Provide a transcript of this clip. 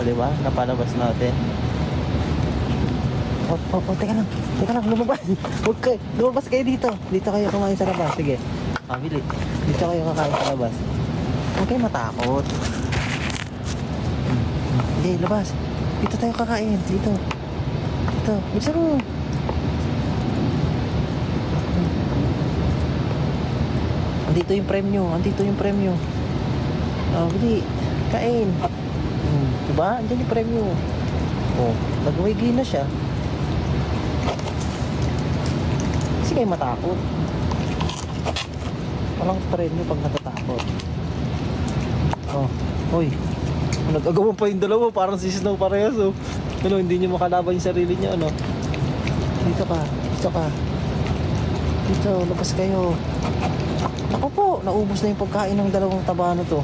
di ba? Napalabas natin. Teka lang, lumabas. Huwag kayo, lumabas kayo dito. Dito kayo kumain sa labas, sige. Bili. Dito kayo kakain sa labas. Huwag kayo matakot. Hindi, labas. Dito tayo kakain, dito. Dito, bisa mo. Andito yung premyo. Bili, kain. Diba? Andiyan yung premyo. Nag-wiggy na siya. Kasi kayo matakot. Walang premyo pag natatakot. Hoy. Nag-agawan pa yung dalawa, parang si Snow parehas, hindi niyo makalaban yung sarili niyo, Dito ka. Dito, labas kayo. Ako po, naubos na yung pagkain ng dalawang taba na to.